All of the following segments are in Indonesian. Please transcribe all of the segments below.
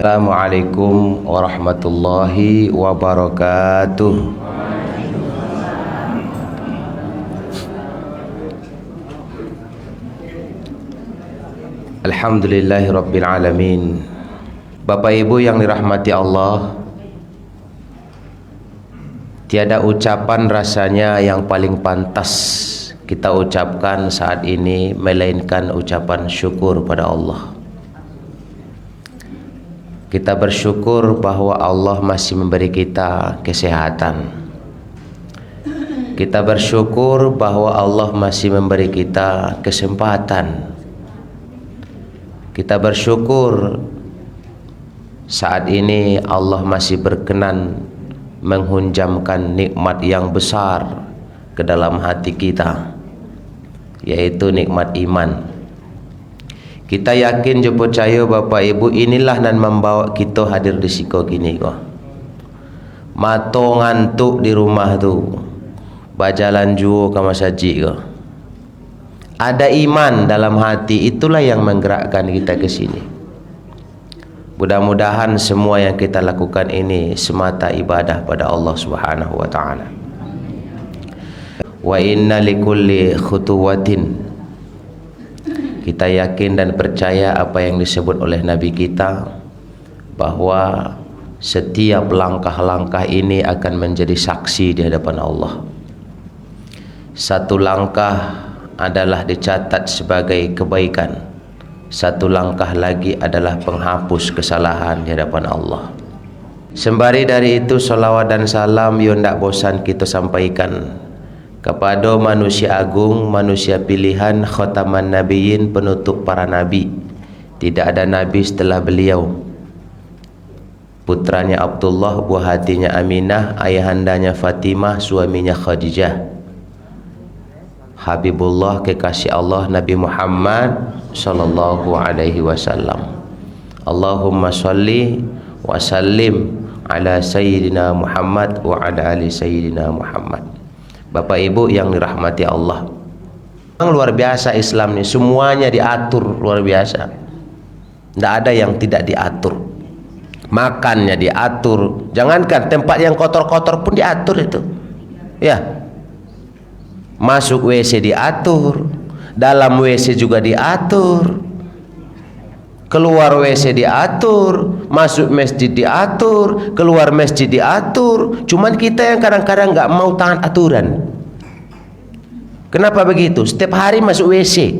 Assalamualaikum warahmatullahi wabarakatuh. Alhamdulillahi rabbil alamin. Bapak Ibu yang dirahmati Allah, tiada ucapan rasanya yang paling pantas kita ucapkan saat ini melainkan ucapan syukur pada Allah. Kita bersyukur bahwa Allah masih memberi kita kesehatan. Kita bersyukur bahwa Allah masih memberi kita kesempatan. Kita bersyukur saat ini Allah masih berkenan menghunjamkan nikmat yang besar ke dalam hati kita, yaitu nikmat iman. Kita yakin je percaya Bapak Ibu inilah nan membawa kita hadir di siko gini kok. Mato ngantuk di rumah tu, bajalan juo ke masjid kok. Ada iman dalam hati, itulah yang menggerakkan kita ke sini. Mudah-mudahan semua yang kita lakukan ini semata ibadah pada Allah Subhanahu wa taala. Wa inna likulli khutuwatin, kita yakin dan percaya apa yang disebut oleh Nabi kita, bahwa setiap langkah-langkah ini akan menjadi saksi di hadapan Allah. Satu langkah adalah dicatat sebagai kebaikan, satu langkah lagi adalah penghapus kesalahan di hadapan Allah. Sembari dari itu, salawat dan salam yang tak bosan kita sampaikan kepada manusia agung, manusia pilihan, khataman nabiyyin, penutup para nabi. Tidak ada nabi setelah beliau. Putranya Abdullah, buah hatinya Aminah, ayahandanya Fatimah, suaminya Khadijah. Habibullah, kekasih Allah, Nabi Muhammad sallallahu alaihi wasallam. Allahumma sholli wa sallim ala sayyidina Muhammad wa ala ali sayyidina Muhammad. Bapak Ibu yang dirahmati Allah, memang luar biasa Islam ini, semuanya diatur luar biasa. Tidak ada yang tidak diatur. Makannya diatur, jangankan tempat yang kotor-kotor pun diatur itu. Ya, masuk WC diatur, dalam WC juga diatur, keluar WC diatur, masuk masjid diatur, keluar masjid diatur. Cuman kita yang kadang-kadang nggak mau taat aturan. Kenapa begitu? Setiap hari masuk WC,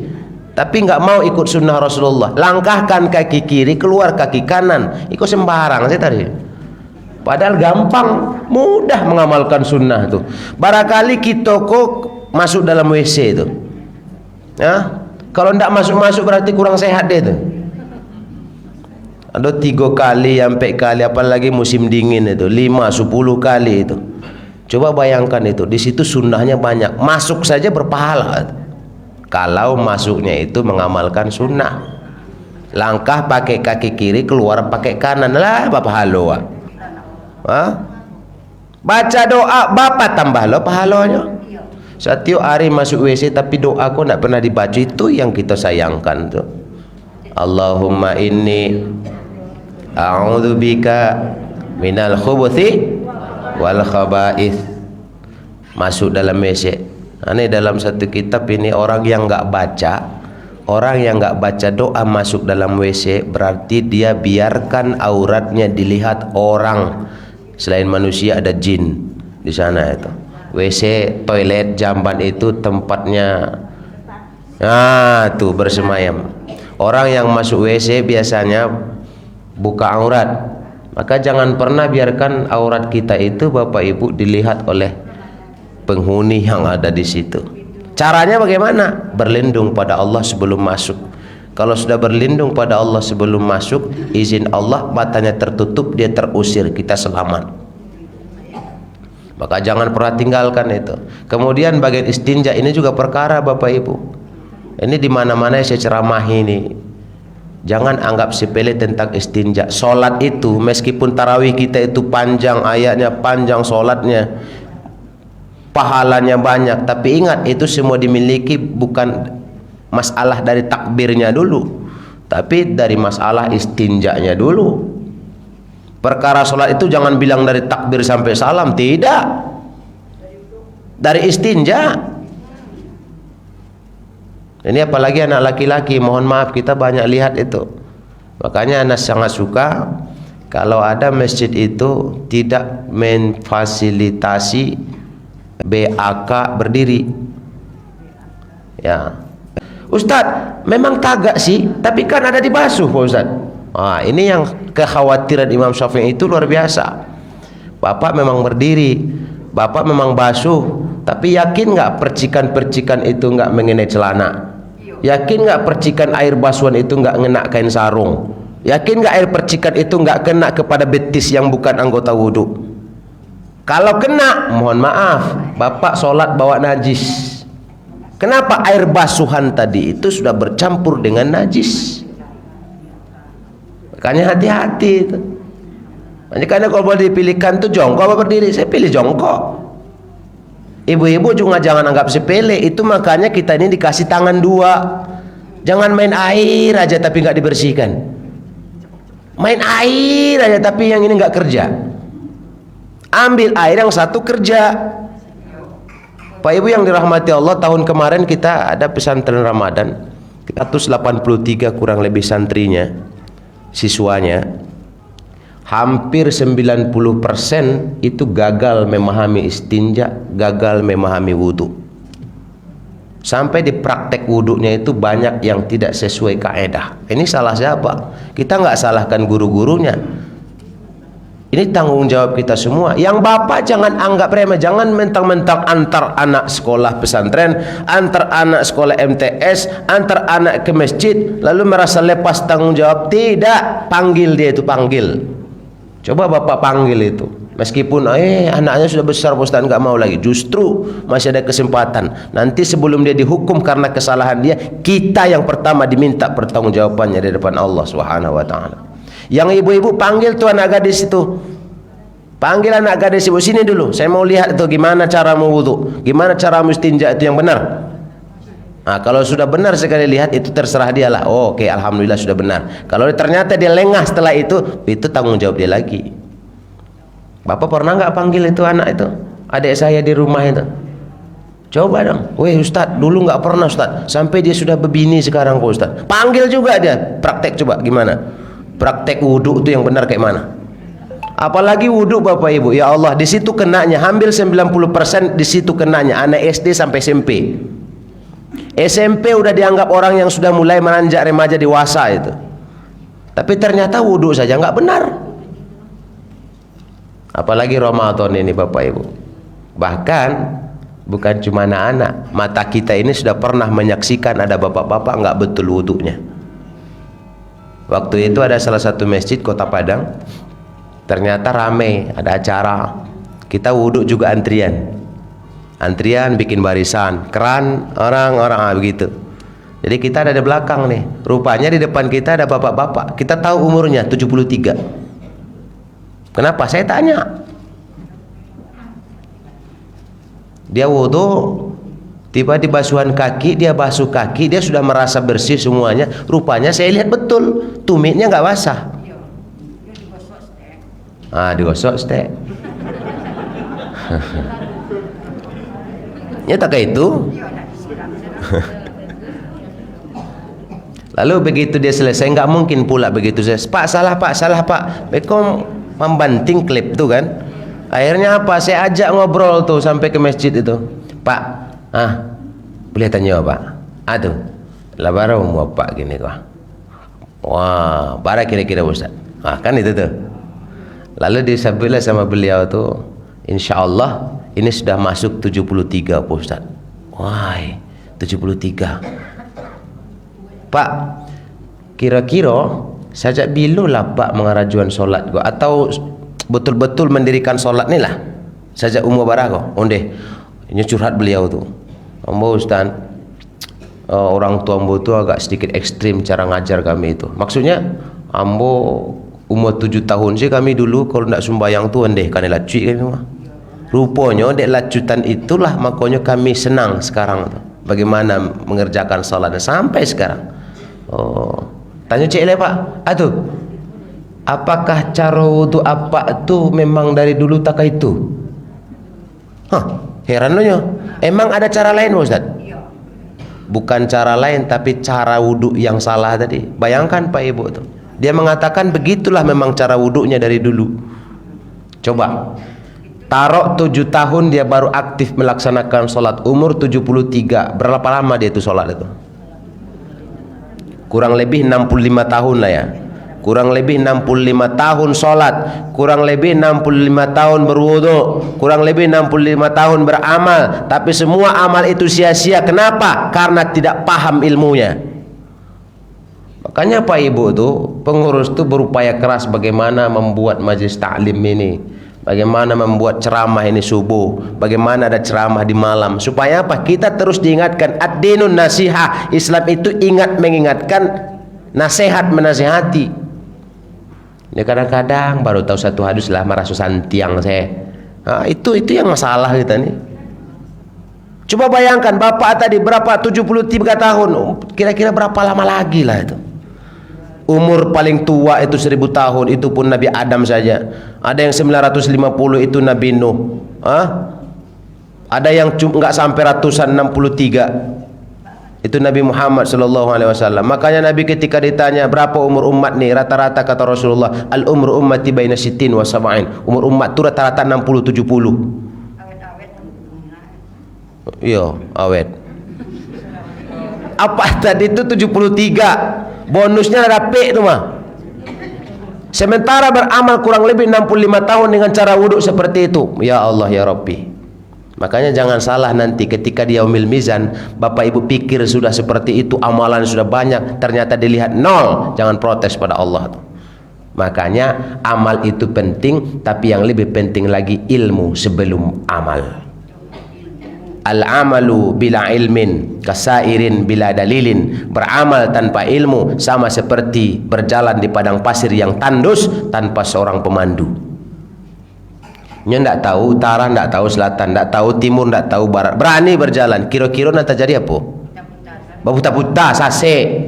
tapi nggak mau ikut sunnah Rasulullah. Langkahkan kaki kiri, keluar kaki kanan, ikut sembarang saya tadi. Padahal gampang, mudah mengamalkan sunnah tuh. Barangkali kita kok masuk dalam WC itu, ya? Kalau ndak masuk-masuk berarti kurang sehat deh tuh. Ada 3 kali, 4 kali, apalagi musim dingin itu 5, 10 kali itu. Coba bayangkan itu, di situ sunnahnya banyak. Masuk saja berpahala. Kalau masuknya itu mengamalkan sunnah. Langkah pakai kaki kiri, keluar pakai kanan, lah pahala. Baca doa bapak tambah lo pahalanya. Setiap hari masuk WC tapi doa kok tidak pernah dibaca, itu yang kita sayangkan tuh. Allahumma inni a'udzubika minal khubuthi wal khaba'ith. Masuk dalam WC. Ini dalam satu kitab ini, orang yang nggak baca doa masuk dalam WC berarti dia biarkan auratnya dilihat orang selain manusia, ada jin di sana itu. WC, toilet, jamban itu tempatnya tuh bersemayam. Orang yang masuk WC biasanya buka aurat, maka jangan pernah biarkan aurat kita itu Bapak Ibu dilihat oleh penghuni yang ada di situ. Caranya bagaimana? Berlindung pada Allah sebelum masuk. Kalau sudah berlindung pada Allah sebelum masuk, izin Allah, matanya tertutup, dia terusir, kita selamat. Maka jangan pernah tinggalkan itu. Kemudian bagian istinja ini juga perkara Bapak Ibu. Ini di mana-mana saya ceramah ini. Jangan anggap sepele tentang istinja. Solat itu meskipun tarawih kita itu panjang ayatnya, panjang solatnya, pahalanya banyak, tapi ingat itu semua dimiliki bukan masalah dari takbirnya dulu, tapi dari masalah istinjanya dulu. Perkara sholat itu jangan bilang dari takbir sampai salam, tidak. Dari istinja. Ini apalagi anak laki-laki, mohon maaf kita banyak lihat itu. Makanya anak sangat suka kalau ada masjid itu tidak memfasilitasi BAK berdiri. Ya. Ustadz, memang tagak sih, tapi kan ada di basuh Pak Ustadz. Ini yang kekhawatiran Imam Syafi'i itu luar biasa. Bapak memang berdiri, Bapak memang basuh, tapi yakin nggak percikan-percikan itu nggak mengenai celana? Yakin nggak percikan air basuhan itu nggak ngena kain sarung? Yakin nggak air percikan itu nggak kena kepada betis yang bukan anggota wudhu? Kalau kena, mohon maaf, Bapak sholat bawa najis. Kenapa? Air basuhan tadi itu sudah bercampur dengan najis. Makanya hati-hati itu. Makanya kalau boleh dipilihkan tuh jongkok apa berdiri, saya pilih jongkok. Ibu-ibu juga jangan anggap sepele itu, makanya kita ini dikasih tangan dua. Jangan main air aja tapi nggak dibersihkan. Main air aja tapi yang ini nggak kerja. Ambil air yang satu kerja. Pak Ibu yang dirahmati Allah, tahun kemarin kita ada pesantren Ramadan 183 kurang lebih santrinya, siswanya. Hampir 90% itu gagal memahami istinja, gagal memahami wudhu. Sampai di praktek wudhunya itu banyak yang tidak sesuai kaedah. Ini salah siapa? Kita nggak salahkan guru-gurunya. Ini tanggung jawab kita semua. Yang bapak jangan anggap remeh, jangan mentang-mentang antar anak sekolah pesantren, antar anak sekolah MTS, antar anak ke masjid, lalu merasa lepas tanggung jawab. Tidak, panggil dia itu, panggil. Coba bapak panggil itu. Meskipun anaknya sudah besar, Ustaz nggak mau lagi. Justru masih ada kesempatan. Nanti sebelum dia dihukum karena kesalahan dia, kita yang pertama diminta pertanggungjawabannya di depan Allah Subhanahu wa taala. Yang ibu-ibu panggil tuh anak gadis itu. Panggil anak gadis ibu, sini dulu. Saya mau lihat itu gimana cara wudu, gimana cara istinja itu yang benar. Nah, kalau sudah benar sekali lihat itu terserah dia lah. Oh, oke, alhamdulillah sudah benar. Kalau ternyata dia lengah setelah itu tanggung jawab dia lagi. Bapak pernah nggak panggil itu anak itu? Adik saya di rumah itu. Coba dong. Weh Ustadz, dulu nggak pernah Ustadz. Sampai dia sudah berbini sekarang kok Ustadz. Panggil juga dia. Praktek coba gimana? Praktek wudhu itu yang benar kayak mana? Apalagi wudhu Bapak Ibu. Ya Allah, di situ kenanya. Hampir 90% di situ kenanya. Anak SD sampai SMP. SMP udah dianggap orang yang sudah mulai menanjak remaja dewasa itu. Tapi ternyata wudhu saja nggak benar. Apalagi Ramadan ini Bapak Ibu. Bahkan bukan cuma anak-anak, mata kita ini sudah pernah menyaksikan ada bapak-bapak nggak betul wudhunya. Waktu itu ada salah satu masjid Kota Padang, ternyata ramai, ada acara. Kita wudhu juga antrian bikin barisan, keran orang-orang begitu. Jadi kita ada di belakang nih. Rupanya di depan kita ada bapak-bapak. Kita tahu umurnya 73. Kenapa? Saya tanya. Dia wudhu, tiba di basuhan kaki, dia basuh kaki, dia sudah merasa bersih semuanya. Rupanya saya lihat betul, tumitnya nggak basah. Digosok stek. Nyatakah itu? Lalu begitu dia selesai, nggak mungkin pula begitu saya, Pak salah Pak. Bekom membanting klip tuh kan. Akhirnya apa? Saya ajak ngobrol tuh sampai ke masjid itu. Pak, boleh tanya Pak? Aduh, lah baru mau Pak gini kok. Wah, bara kira-kira Ustaz. Kan itu tuh. Lalu disabila sama beliau tuh, insya Allah ini sudah masuk 73 Pak Ustaz. Wah, 73. Pak, kira-kira sajak bilulah Pak mengarajuan solat gua, atau betul-betul mendirikan solat ni lah sajak umur barah kok. Ondeh, ini curhat beliau tuh. Ambo Ustaz, orang tua ambo tu agak sedikit ekstrim cara ngajar kami itu. Maksudnya ambo umur 7 tahun sih kami dulu kalau nak sembahyang tu ondeh kan lacuit kami mah. Rupanya dek lacutan itulah makanya kami senang sekarang tuh. Bagaimana mengerjakan salat sampai sekarang. Oh, tanya cik le Pak. Aduh. Apakah cara wudu apa tu memang dari dulu tak itu? Heran loh. Emang ada cara lain Ustaz? Bukan cara lain, tapi cara wudu yang salah tadi. Bayangkan Pak Ibu tuh. Dia mengatakan begitulah memang cara wudunya dari dulu. Coba taruh 7 tahun dia baru aktif melaksanakan sholat, umur 73, berapa lama dia itu sholat itu? Kurang lebih 65 tahun lah ya. Kurang lebih 65 tahun sholat, kurang lebih 65 tahun berwudu, kurang lebih 65 tahun beramal, tapi semua amal itu sia-sia. Kenapa? Karena tidak paham ilmunya. Makanya Pak Ibu tuh, pengurus tuh berupaya keras bagaimana membuat majelis taklim ini, bagaimana membuat ceramah ini subuh, bagaimana ada ceramah di malam, supaya apa? Kita terus diingatkan ad-dinun nasihah. Islam itu ingat mengingatkan, nasihat menasihati. Ini kadang-kadang baru tahu satu hadis lah marasu santiang saya. Itu yang masalah kita nih. Coba bayangkan bapak tadi berapa 73 tahun, kira-kira berapa lama lagi lah itu. Umur paling tua itu 1000 tahun, itu pun Nabi Adam saja. Ada yang 950 itu Nabi Nuh. Ada yang nggak sampai ratusan, 63. Itu Nabi Muhammad SAW. Makanya Nabi ketika ditanya berapa umur umat nih, rata-rata kata Rasulullah, al umru ummati baina sittin wa sab'in. Umur umat itu rata-rata 60-70. Iya, awet. Apa tadi itu 73? Bonusnya ada P itu mah. Sementara beramal kurang lebih 65 tahun dengan cara wudhu seperti itu. Ya Allah ya Rabbi. Makanya jangan salah nanti ketika di yaumil mizan, Bapak Ibu pikir sudah seperti itu, amalan sudah banyak, ternyata dilihat nol. Jangan protes pada Allah. Makanya amal itu penting, tapi yang lebih penting lagi ilmu sebelum amal. Al-amalu bila ilmin kasairin bila dalilin. Beramal tanpa ilmu sama seperti berjalan di padang pasir yang tandus tanpa seorang pemandu. Nya ndak tahu utara, ndak tahu selatan, ndak tahu timur, ndak tahu barat, berani berjalan, kira-kira nanti jadi apa? Babuta-buta, sase.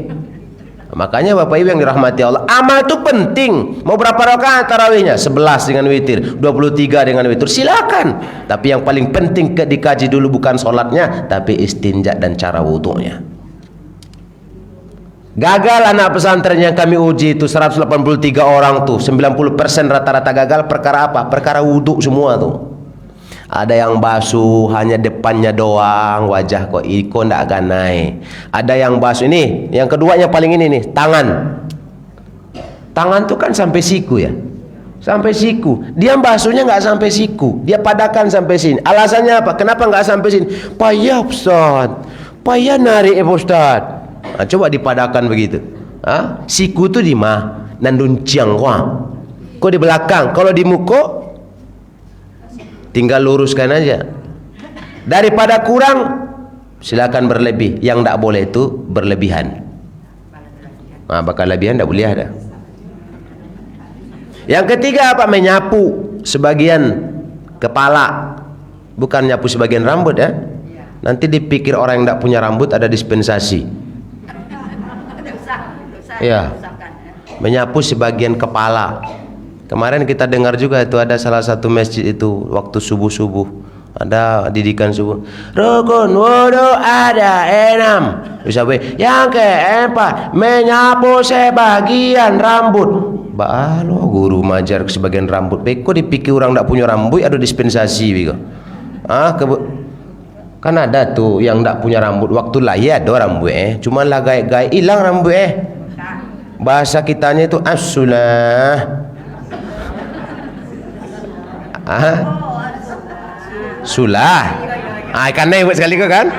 Makanya Bapak Ibu yang dirahmati Allah, amal itu penting. Mau berapa rakaat tarawihnya? 11 dengan witir, 23 dengan witir, silakan. Tapi yang paling penting dikaji dulu bukan sholatnya, tapi istinja dan cara wudunya. Gagal anak pesantren yang kami uji itu 183 orang tuh, 90% rata-rata gagal. Perkara apa? Perkara wudhu semua tuh. Ada yang basuh hanya depannya doang, wajah kok ndak akan naik. Ada yang basuh ini, yang kedua yang paling ini nih, tangan. Tangan tuh kan sampai siku ya, sampai siku. Dia basuhnya nggak sampai siku, dia padakan sampai sini. Alasannya apa? Kenapa nggak sampai sini? Payah Ustaz, payah narik Ustaz. Nah, coba dipadakan begitu. Siku tu di mah, nandun ciang kok di belakang. Kalau di muka tinggal luruskan aja. Daripada kurang, silakan berlebih. Yang tidak boleh itu berlebihan. Bakal lebihan tidak boleh ada. Yang ketiga apa? Menyapu sebagian kepala, bukan nyapu sebagian rambut ya. Nanti dipikir orang yang tidak punya rambut ada dispensasi. Ya, menyapu sebagian kepala. Kemarin kita dengar juga itu ada salah satu masjid itu waktu subuh-subuh ada didikan subuh. Rukun wudu ada 6. Yang keempat menyapu sebagian rambut. Balo guru majar sebagian rambut. Beko dipikir orang tidak punya rambut ada dispensasi bego. Kan ada tuh yang tidak punya rambut waktu lahir ada rambut cuma lah gaya-gaya hilang rambut bahasa kitanya itu as-sulah. Sulah. Ikan naik buat sekali kok kan?